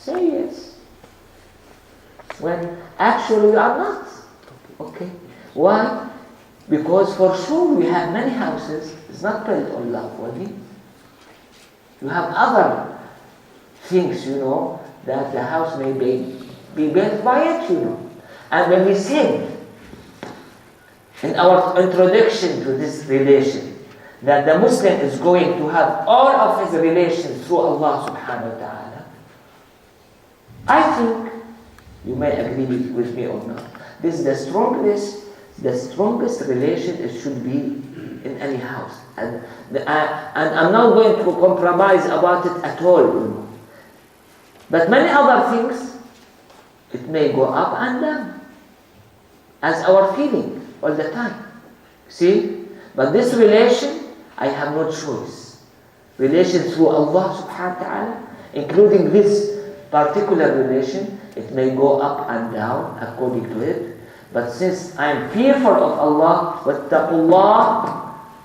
Say yes. When actually you are not. Okay? Why? Because for sure we have many houses. It's not built on love, only. You have other things, that the house may be built by it, And when we said in our introduction to this relation that the Muslim is going to have all of his relations through Allah subhanahu wa ta'ala, I think you may agree with me or not. This is the strongest relation it should be in any house. And I'm not going to compromise about it at all. But many other things, it may go up and down as our feeling all the time. See? But this relation, I have no choice. Relation through Allah subhanahu wa ta'ala, including this particular relation, it may go up and down according to it. But since I am fearful of Allah, wattaqullah,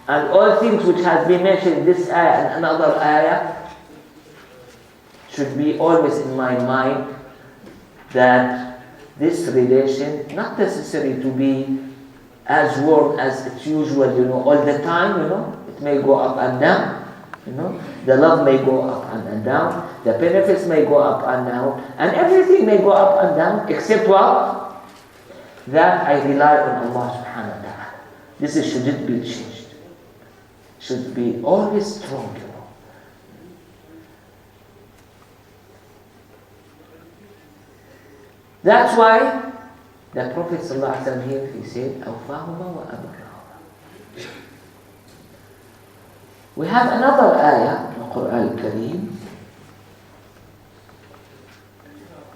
and all things which has been mentioned in this ayah and another ayah, should be always in my mind that this relation, not necessary to be as warm as it's usual, all the time, it may go up and down, the love may go up and down, the benefits may go up and down, and everything may go up and down, except what? That I rely on Allah subhanahu wa ta'ala. This shouldn't be changed. Should be always strong, That's why the Prophet ﷺ here, he said, أَوْفَاهُمَا وَأَبْرَهُمَا. We have another ayah in the Quran al-Kareem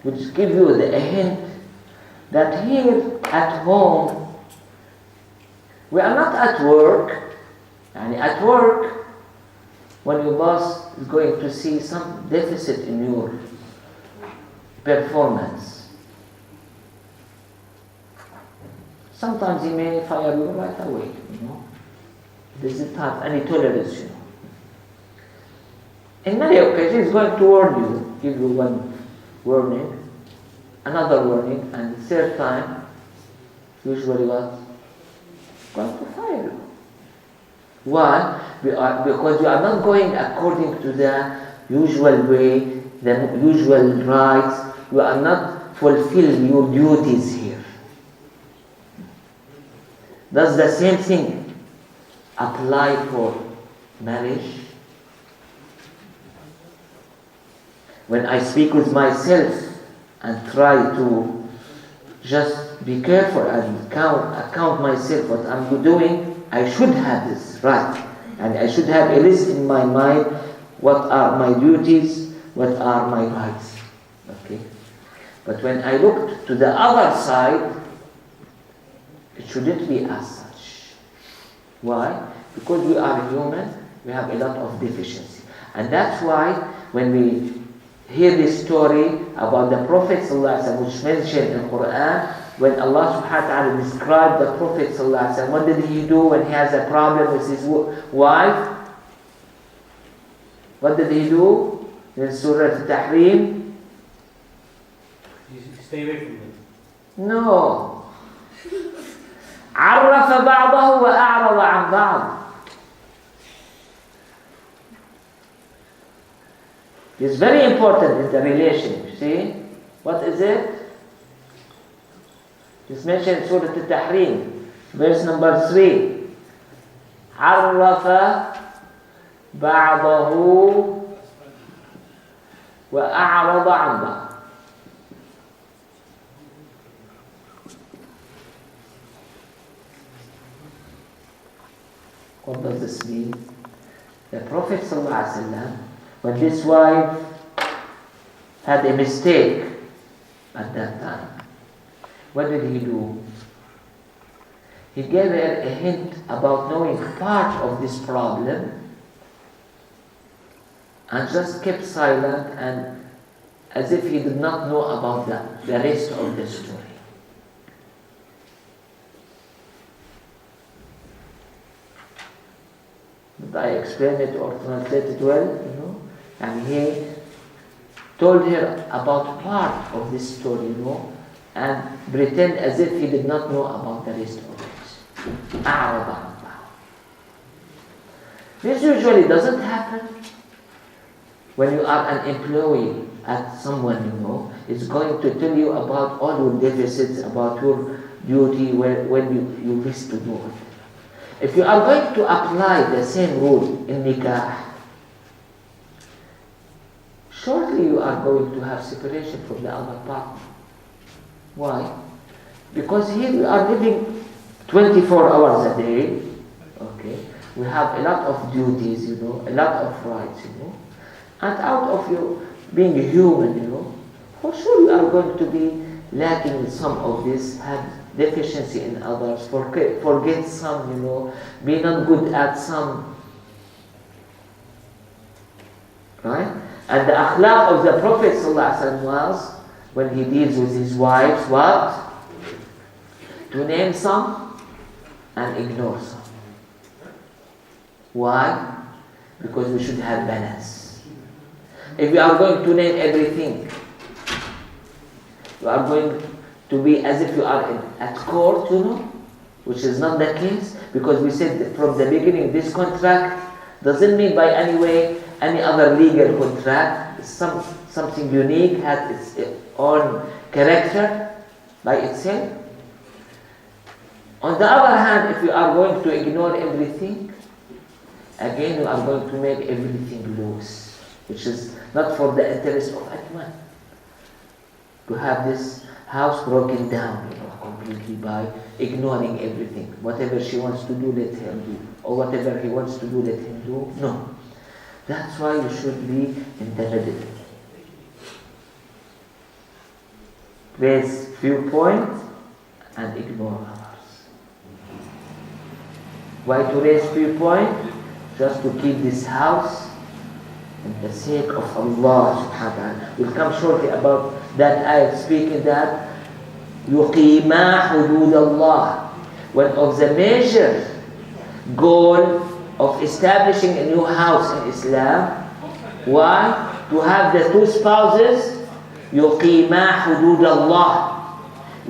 which gives you a hint that here at home, we are not at work. And at work, when your boss is going to see some deficit in your performance, sometimes he may fire you right away, doesn't have any tolerance, In many occasions, he's going to warn you, give you one warning, another warning, and the third time, usually what? Going to fire you. Why? Because you are not going according to the usual way, the usual rights. You are not fulfilling your duties here. Does the same thing apply for marriage? When I speak with myself and try to just be careful and account myself what I'm doing, I should have this right. And I should have a list in my mind, what are my duties, what are my rights. Okay? But when I look to the other side, it shouldn't be as such. Why? Because we are human, we have a lot of deficiency. And that's why when we hear this story about the Prophet ﷺ, which mentioned in the Quran, when Allah subhanahu wa ta'ala described the Prophet ﷺ, what did he do when he has a problem with his wife? What did he do? In Surah Al-Tahrim? Stay away from it. No. عرف بعضه وأعرض عن بعض. It's very important in the relationship. See? What is it? It's mentioned in Surah Al-Tahrim, verse number 3. عرف بعضه وأعرض عن بعض. What does this mean? The Prophet ﷺ, when this wife had a mistake at that time, what did he do? He gave her a hint about knowing part of this problem and just kept silent and as if he did not know about the rest of the story. Did I explain it or translate it well? And he told her about part of this story, and pretend as if he did not know about the rest of it. أعرض عنها. This usually doesn't happen when you are an employee at someone is going to tell you about all your deficits, about your duty when you wish to do it. If you are going to apply the same rule in nikah, shortly you are going to have separation from the other partner. Why? Because here we are living 24 hours a day. Okay, we have a lot of duties, a lot of rights, and out of you being human, for sure you are going to be lacking in some of this, have deficiency in others, forget some, be not good at some. Right? And the akhlaq of the Prophet ﷺ was, when he deals with his wives, what? To name some and ignore some. Why? Because we should have balance. If we are going to name everything, you are going to be as if you are at court, which is not the case, because we said from the beginning this contract doesn't mean by any way any other legal contract. It's something unique, has its own character by itself. On the other hand, if you are going to ignore everything, again you are going to make everything loose, which is not for the interest of anyone. To have this house broken down, completely by ignoring everything. Whatever she wants to do, let her do. Or whatever he wants to do, let him do. No. That's why you should be in the middle. Raise few points and ignore others. Why to raise few points? Just to keep this house in the sake of Allah subhanahu wa ta'ala. We'll come shortly about that ayat speaking that يُقِيمَا حُدُودَ اللَّهِ. One of the major goal of establishing a new house in Islam, why? To have the two spouses يُقِيمَا حُدُودَ اللَّهِ.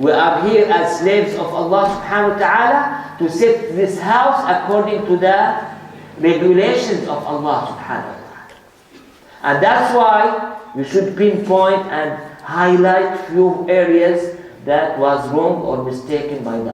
We are here as slaves of Allah subhanahu wa ta'ala to set this house according to the regulations of Allah subhanahu wa ta'ala. And that's why you should pinpoint and highlight few areas that was wrong or mistaken by the